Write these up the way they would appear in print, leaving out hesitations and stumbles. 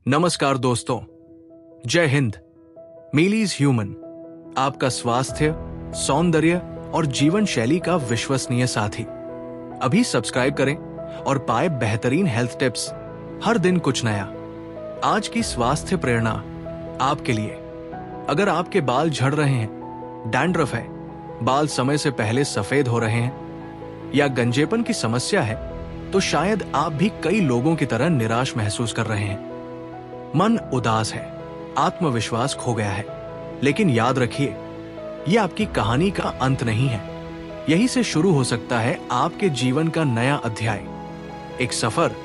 नमस्कार दोस्तों, जय हिंद। मीलीज ह्यूमन आपका स्वास्थ्य, सौंदर्य और जीवन शैली का विश्वसनीय साथी। अभी सब्सक्राइब करें और पाए बेहतरीन हेल्थ टिप्स। हर दिन कुछ नया। आज की स्वास्थ्य प्रेरणा आपके लिए। अगर आपके बाल झड़ रहे हैं, डैंड्रफ है, बाल समय से पहले सफेद हो रहे हैं या गंजेपन की समस्या है, तो शायद आप भी कई लोगों की तरह निराश महसूस कर रहे हैं। मन उदास है, आत्मविश्वास खो गया है। लेकिन याद रखिए, यह आपकी कहानी का अंत नहीं है। यहीं से शुरू हो सकता है आपके जीवन का नया अध्याय। एक सफर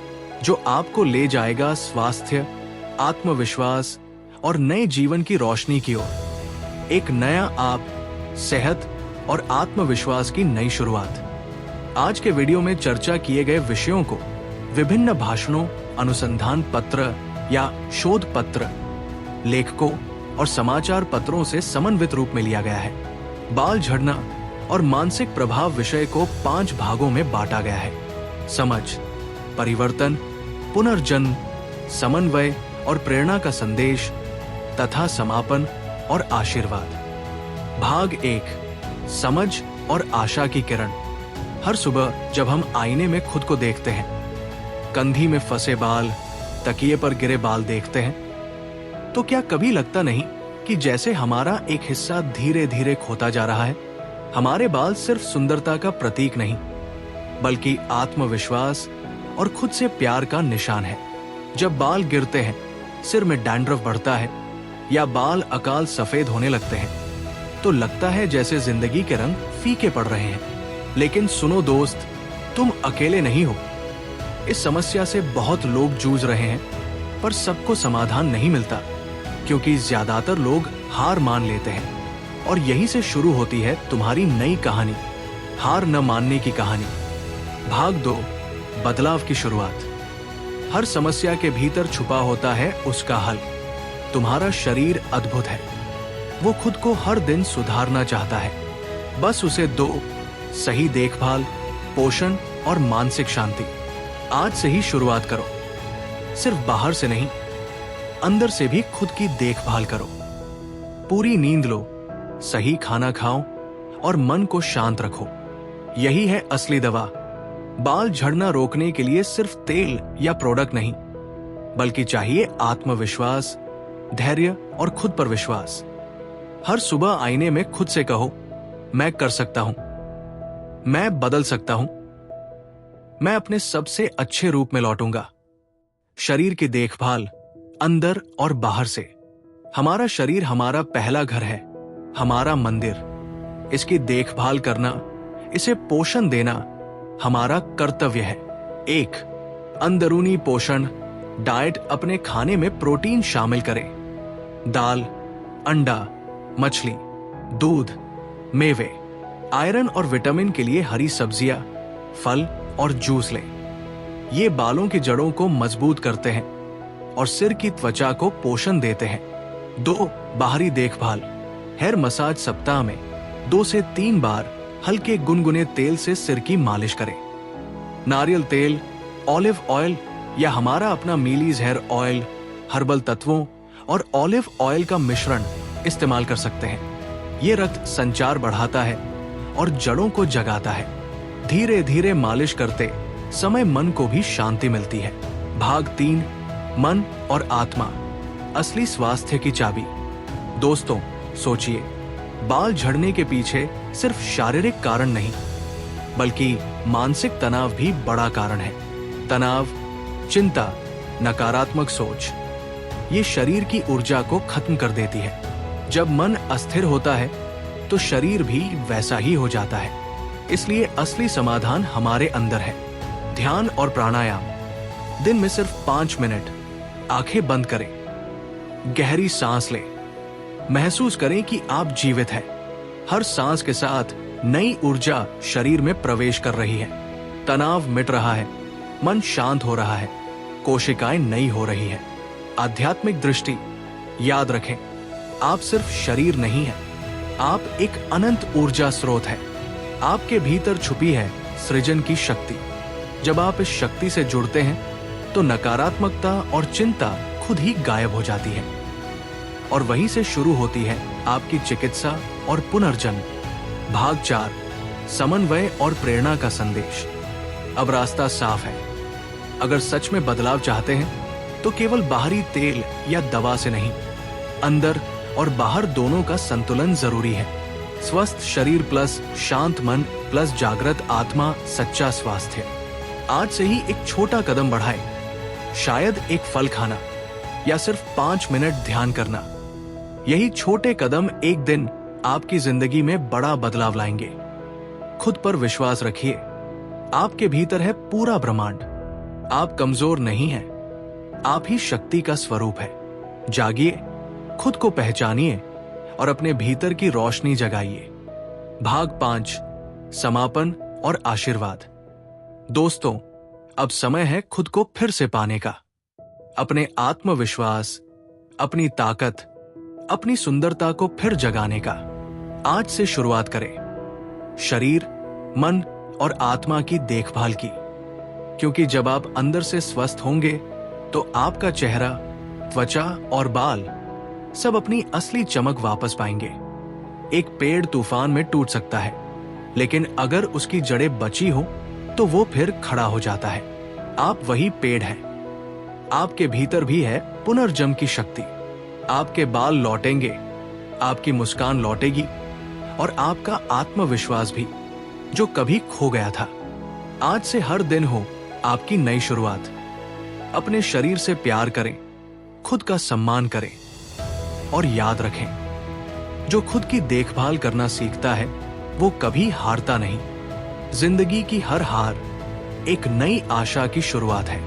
जो आपको ले जाएगा स्वास्थ्य, आत्मविश्वास और नए जीवन की रोशनी की ओर। एक नया आप, सेहत और आत्मविश्वास की नई शुरुआत। आज के वीडियो में चर्चा किए गए विषयों को विभिन्न भाषणों, अनुसंधान पत्र या शोध पत्र, लेखकों और समाचार पत्रों से समन्वित रूप में लिया गया है। बाल झड़ना और मानसिक प्रभाव विषय को 5 भागों में बांटा गया है: समझ, परिवर्तन, पुनर्जन्म, समन्वय और प्रेरणा का संदेश तथा समापन और आशीर्वाद। भाग 1, समझ और आशा की किरण। हर सुबह जब हम आईने में खुद को देखते हैं, कंधी में फंसे बाल, तकिए पर गिरे बाल देखते हैं, तो क्या कभी लगता नहीं कि जैसे हमारा एक हिस्सा धीरे धीरे खोता जा रहा है? हमारे बाल सिर्फ सुंदरता का प्रतीक नहीं, बल्कि आत्मविश्वास और खुद से प्यार का निशान है। जब बाल गिरते हैं, सिर में डैंड्रफ बढ़ता है या बाल अकाल सफेद होने लगते हैं, तो लगता है जैसे जिंदगी के रंग फीके पड़ रहे हैं। लेकिन सुनो दोस्त, तुम अकेले नहीं हो। इस समस्या से बहुत लोग जूझ रहे हैं, पर सबको समाधान नहीं मिलता, क्योंकि ज्यादातर लोग हार मान लेते हैं। और यहीं से शुरू होती है तुम्हारी नई कहानी, हार न मानने की कहानी। भाग 2, बदलाव की शुरुआत। हर समस्या के भीतर छुपा होता है उसका हल। तुम्हारा शरीर अद्भुत है, वो खुद को हर दिन सुधारना चाहता है। बस उसे दो सही देखभाल, पोषण और मानसिक शांति। आज से ही शुरुआत करो। सिर्फ बाहर से नहीं, अंदर से भी खुद की देखभाल करो। पूरी नींद लो, सही खाना खाओ और मन को शांत रखो। यही है असली दवा। बाल झड़ना रोकने के लिए सिर्फ तेल या प्रोडक्ट नहीं, बल्कि चाहिए आत्मविश्वास, धैर्य और खुद पर विश्वास। हर सुबह आईने में खुद से कहो, मैं कर सकता हूं, मैं बदल सकता हूं, मैं अपने सबसे अच्छे रूप में लौटूंगा। शरीर की देखभाल अंदर और बाहर से। हमारा शरीर हमारा पहला घर है, हमारा मंदिर। इसकी देखभाल करना, इसे पोषण देना हमारा कर्तव्य है। 1, अंदरूनी पोषण। डाइट अपने खाने में प्रोटीन शामिल करें। दाल, अंडा, मछली, दूध, मेवे। आयरन और विटामिन के लिए हरी सब्जियां, फल और जूस लें। ये बालों की जड़ों को मजबूत करते हैं और सिर की त्वचा को पोषण देते हैं। 2, बाहरी देखभाल। हेयर मसाज सप्ताह में 2 से 3 बार हल्के गुनगुने तेल से सिर की मालिश करें। नारियल तेल, ऑलिव ऑयल या हमारा अपना मीलीज हेयर ऑयल हर्बल तत्वों और ऑलिव ऑयल का मिश्रण इस्तेमाल कर सकते हैं। ये रक्त संचार बढ़ाता है और जड़ों को जगाता है। धीरे धीरे मालिश करते समय मन को भी शांति मिलती है। भाग 3, मन और आत्मा। असली स्वास्थ्य की चाबी। दोस्तों, सोचिए, बाल झड़ने के पीछे सिर्फ शारीरिक कारण नहीं, बल्कि मानसिक तनाव भी बड़ा कारण है। तनाव, चिंता, नकारात्मक सोच, ये शरीर की ऊर्जा को खत्म कर देती है। जब मन अस्थिर होता है, तो शरीर भी वैसा ही हो जाता है। इसलिए असली समाधान हमारे अंदर है। ध्यान और प्राणायाम। दिन में सिर्फ 5 मिनट आंखें बंद करें, गहरी सांस लें, महसूस करें कि आप जीवित हैं। हर सांस के साथ नई ऊर्जा शरीर में प्रवेश कर रही है। तनाव मिट रहा है, मन शांत हो रहा है, कोशिकाएं नई हो रही है। आध्यात्मिक दृष्टि। याद रखें, आप सिर्फ शरीर नहीं हैं, आप एक अनंत ऊर्जा स्रोत है। आपके भीतर छुपी है सृजन की शक्ति। जब आप इस शक्ति से जुड़ते हैं, तो नकारात्मकता और चिंता खुद ही गायब हो जाती है। और वहीं से शुरू होती है आपकी चिकित्सा और पुनर्जन्म। भाग 4, समन्वय और प्रेरणा का संदेश। अब रास्ता साफ है। अगर सच में बदलाव चाहते हैं तो केवल बाहरी तेल या दवा से नहीं, अंदर और बाहर दोनों का संतुलन जरूरी है। स्वस्थ शरीर प्लस शांत मन प्लस जागृत आत्मा, सच्चा स्वास्थ्य। आज से ही एक छोटा कदम बढ़ाएं। शायद एक फल खाना या सिर्फ 5 मिनट ध्यान करना। यही छोटे कदम एक दिन आपकी जिंदगी में बड़ा बदलाव लाएंगे। खुद पर विश्वास रखिए। आपके भीतर है पूरा ब्रह्मांड। आप कमजोर नहीं हैं। आप ही शक्ति का स्वरूप है। जागिए, खुद को पहचानिए और अपने भीतर की रोशनी जगाइए। भाग 5, समापन और आशीर्वाद। दोस्तों, अब समय है खुद को फिर से पाने का। अपने आत्मविश्वास, अपनी ताकत, अपनी सुंदरता को फिर जगाने का आज से शुरुआत करें। शरीर, मन और आत्मा की देखभाल की, क्योंकि जब आप अंदर से स्वस्थ होंगे तो आपका चेहरा, त्वचा और बाल सब अपनी असली चमक वापस पाएंगे। एक पेड़ तूफान में टूट सकता है, लेकिन अगर उसकी जड़ें बची हो तो वो फिर खड़ा हो जाता है। आप वही पेड़ हैं। आपके भीतर भी है पुनर्जन्म की शक्ति। आपके बाल लौटेंगे, आपकी मुस्कान लौटेगी और आपका आत्मविश्वास भी, जो कभी खो गया था। आज से हर दिन हो आपकी नई शुरुआत। अपने शरीर से प्यार करें, खुद का सम्मान करें और याद रखें, जो खुद की देखभाल करना सीखता है वो कभी हारता नहीं। जिंदगी की हर हार एक नई आशा की शुरुआत है।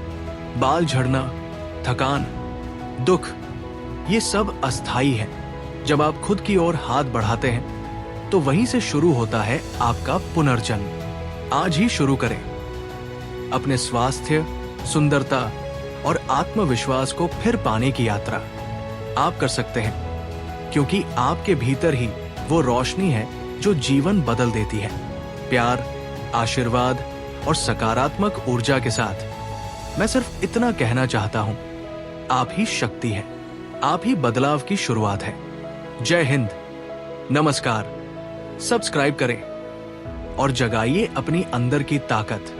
बाल झड़ना, थकान, दुख, ये सब अस्थाई है। जब आप खुद की ओर हाथ बढ़ाते हैं तो वहीं से शुरू होता है आपका पुनर्जन्म। आज ही शुरू करें। अपने स्वास्थ्य, सुंदरता और आत्मविश्वास को फिर पाने की यात्रा आप कर सकते हैं, क्योंकि आपके भीतर ही वो रोशनी है जो जीवन बदल देती है। प्यार, आशीर्वाद और सकारात्मक ऊर्जा के साथ मैं सिर्फ इतना कहना चाहता हूं, आप ही शक्ति है, आप ही बदलाव की शुरुआत है। जय हिंद, नमस्कार। सब्सक्राइब करें और जगाइए अपनी अंदर की ताकत।